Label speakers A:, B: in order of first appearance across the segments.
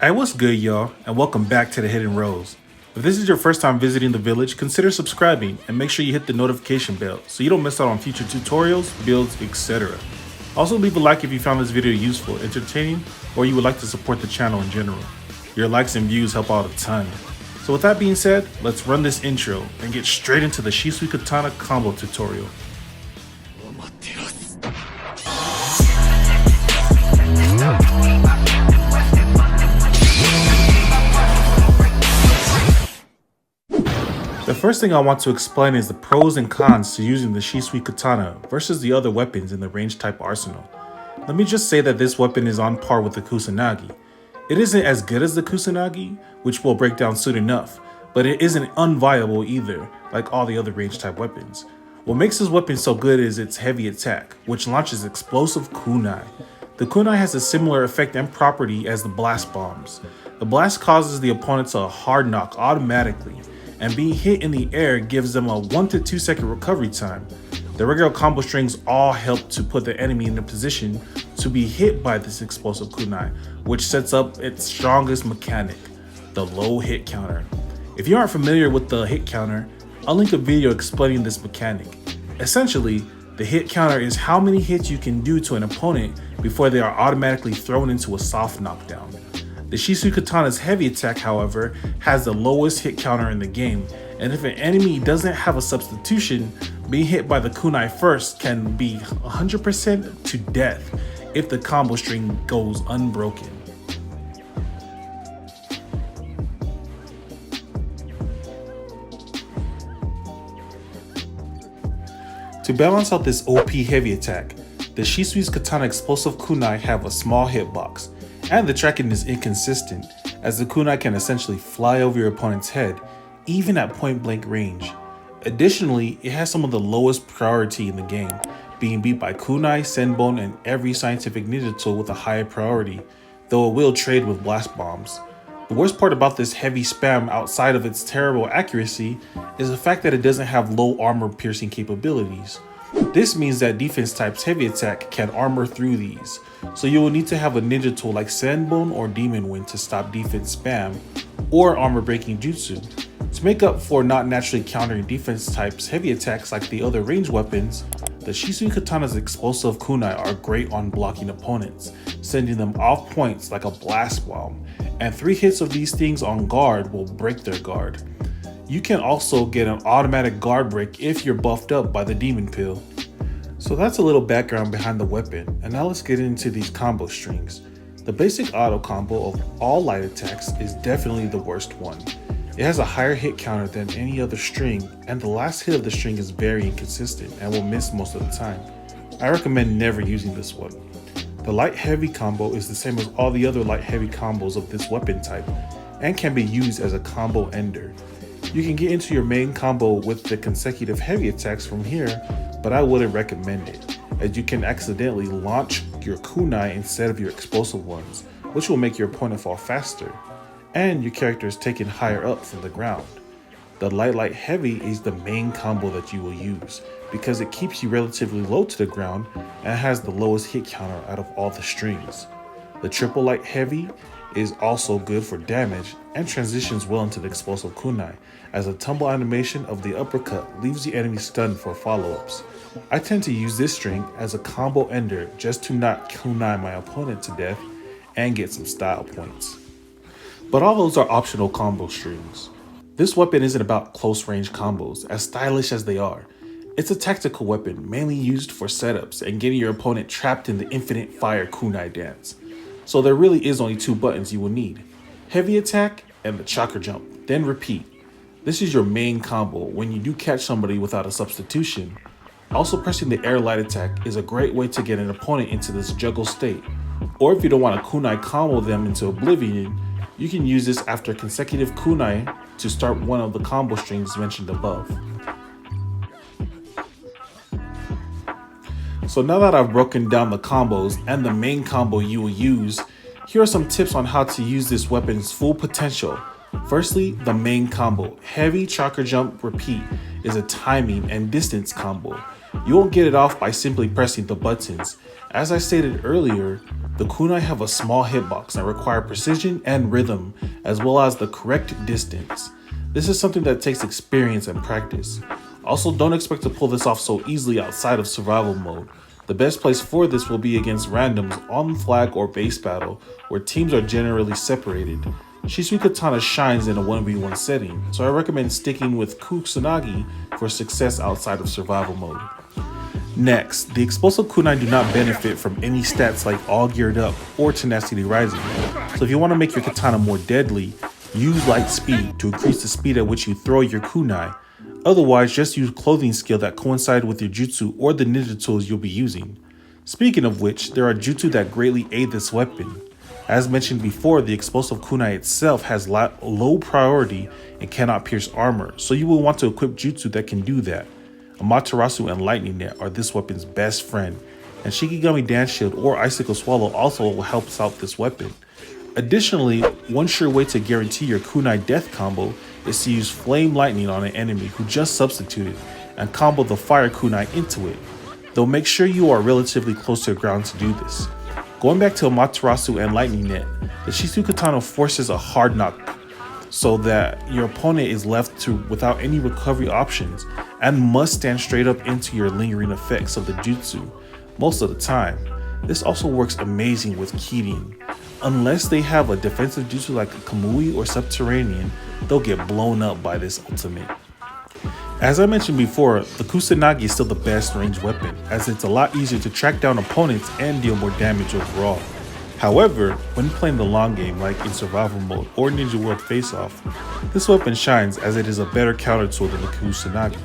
A: Hey, what's good, y'all, and welcome back to the Hidden Rows. If this is your first time visiting the village, consider subscribing and make sure you hit the notification bell so you don't miss out on future tutorials, builds, etc. Also, leave a like if you found this video useful, entertaining, or you would like to support the channel in general. Your likes and views help out a ton. So with that being said, let's run this intro and get straight into the Shisui Katana combo tutorial. The first thing I want to explain is the pros and cons to using the Shisui Katana versus the other weapons in the range type arsenal. Let me just say that this weapon is on par with the Kusanagi. It isn't as good as the Kusanagi, which we'll break down soon enough, but it isn't unviable either, like all the other range type weapons. What makes this weapon so good is its heavy attack, which launches explosive kunai. The kunai has a similar effect and property as the blast bombs. The blast causes the opponent to hard knock automatically, and being hit in the air gives them a 1 to 2 second recovery time. The regular combo strings all help to put the enemy in a position to be hit by this explosive kunai, which sets up its strongest mechanic, the low hit counter. If you aren't familiar with the hit counter, I'll link a video explaining this mechanic. Essentially, the hit counter is how many hits you can do to an opponent before they are automatically thrown into a soft knockdown. The Shisui Katana's heavy attack, however, has the lowest hit counter in the game, and if an enemy doesn't have a substitution, being hit by the kunai first can be 100% to death if the combo string goes unbroken. To balance out this OP heavy attack, the Shisui's Katana explosive kunai have a small hitbox, and the tracking is inconsistent, as the kunai can essentially fly over your opponent's head, even at point blank range. Additionally, it has some of the lowest priority in the game, being beat by kunai, senbon, and every scientific ninja tool with a higher priority, though it will trade with blast bombs. The worst part about this heavy spam outside of its terrible accuracy is the fact that it doesn't have low armor piercing capabilities. This means that defense type's heavy attack can armor through these, so you will need to have a ninja tool like Senbon or Demon Wind to stop defense spam or armor breaking jutsu. To make up for not naturally countering defense type's heavy attacks like the other ranged weapons, the Shisui Katana's explosive kunai are great on blocking opponents, sending them off points like a blast bomb, and 3 hits of these things on guard will break their guard. You can also get an automatic guard break if you're buffed up by the demon pill. So that's a little background behind the weapon, and now let's get into these combo strings. The basic auto combo of all light attacks is definitely the worst one. It has a higher hit counter than any other string, and the last hit of the string is very inconsistent and will miss most of the time. I recommend never using this one. The light heavy combo is the same as all the other light heavy combos of this weapon type, and can be used as a combo ender. You can get into your main combo with the consecutive heavy attacks from here, but I wouldn't recommend it, as you can accidentally launch your kunai instead of your explosive ones, which will make your opponent fall faster, and your character is taken higher up from the ground. The light heavy is the main combo that you will use, because it keeps you relatively low to the ground and has the lowest hit counter out of all the strings. The triple light heavy is also good for damage and transitions well into the explosive kunai, as a tumble animation of the uppercut leaves the enemy stunned for follow-ups. I tend to use this string as a combo ender just to not kunai my opponent to death and get some style points. But all those are optional combo strings. This weapon isn't about close range combos, as stylish as they are. It's a tactical weapon mainly used for setups and getting your opponent trapped in the infinite fire kunai dance. So there really is only 2 buttons you will need: heavy attack and the chakra jump, then repeat. This is your main combo when you do catch somebody without a substitution. Also, pressing the air light attack is a great way to get an opponent into this juggle state, or if you don't want to kunai combo them into oblivion, you can use this after consecutive kunai to start one of the combo strings mentioned above. So now that I've broken down the combos and the main combo you will use, here are some tips on how to use this weapon's full potential. Firstly, the main combo, heavy chakra jump repeat, is a timing and distance combo. You won't get it off by simply pressing the buttons. As I stated earlier, the kunai have a small hitbox and require precision and rhythm, as well as the correct distance. This is something that takes experience and practice. Also, don't expect to pull this off so easily outside of survival mode. The best place for this will be against randoms on flag or base battle, where teams are generally separated. Shisui Katana shines in a 1v1 setting, so I recommend sticking with Kusanagi for success outside of survival mode. Next, the explosive kunai do not benefit from any stats like all geared up or tenacity rising, so if you want to make your katana more deadly, use light speed to increase the speed at which you throw your kunai. Otherwise, just use clothing skill that coincide with your jutsu or the ninja tools you'll be using. Speaking of which, there are jutsu that greatly aid this weapon. As mentioned before, the explosive kunai itself has low priority and cannot pierce armor, so you will want to equip jutsu that can do that. Amaterasu and Lightning Net are this weapon's best friend, and Shikigami Dance Shield or Icicle Swallow also helps out this weapon. Additionally, one sure way to guarantee your kunai death combo is to use Flame Lightning on an enemy who just substituted and combo the Fire kunai into it, though make sure you are relatively close to the ground to do this. Going back to Amaterasu and Lightning Net, the Shisui Katana forces a hard knock so that your opponent is left without any recovery options and must stand straight up into your lingering effects of the jutsu most of the time. This also works amazing with Kirin. Unless they have a defensive jutsu like a Kamui or Subterranean, they'll get blown up by this ultimate. As I mentioned before, the Kusanagi is still the best ranged weapon, as it's a lot easier to track down opponents and deal more damage overall. However, when playing the long game like in survival mode or Ninja World Face-Off, this weapon shines as it is a better counter tool than the Kusanagi.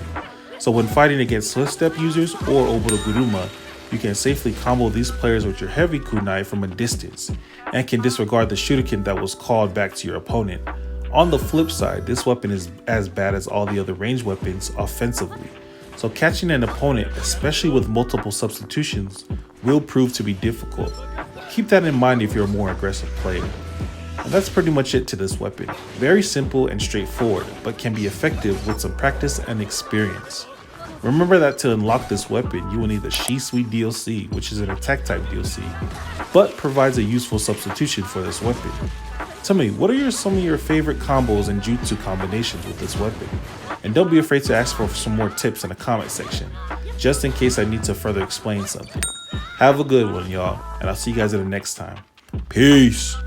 A: So when fighting against Swift Step users or Oboro Guruma, you can safely combo these players with your heavy kunai from a distance, and can disregard the shuriken that was called back to your opponent. On the flip side, this weapon is as bad as all the other ranged weapons offensively, so catching an opponent, especially with multiple substitutions, will prove to be difficult. Keep that in mind if you're a more aggressive player. And that's pretty much it to this weapon. Very simple and straightforward, but can be effective with some practice and experience. Remember that to unlock this weapon, you will need the Shisui DLC, which is an attack type DLC, but provides a useful substitution for this weapon. Tell me, what are some of your favorite combos and jutsu combinations with this weapon? And don't be afraid to ask for some more tips in the comment section, just in case I need to further explain something. Have a good one, y'all, and I'll see you guys in the next time. Peace!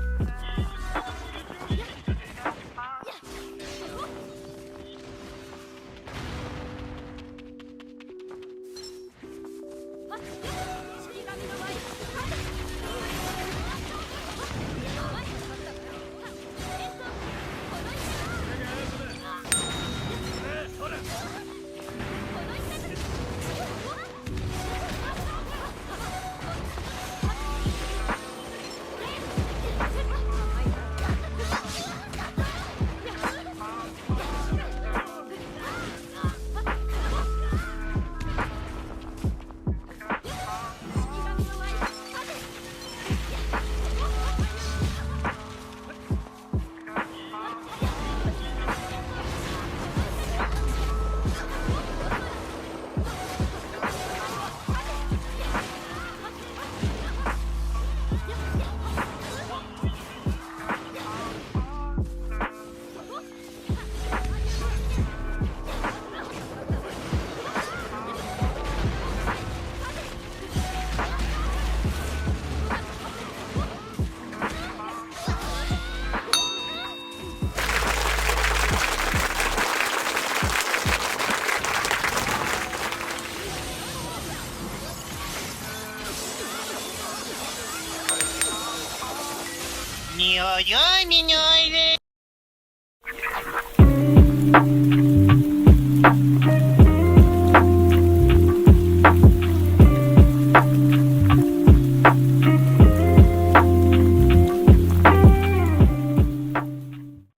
B: Ой-ой-ой, меня.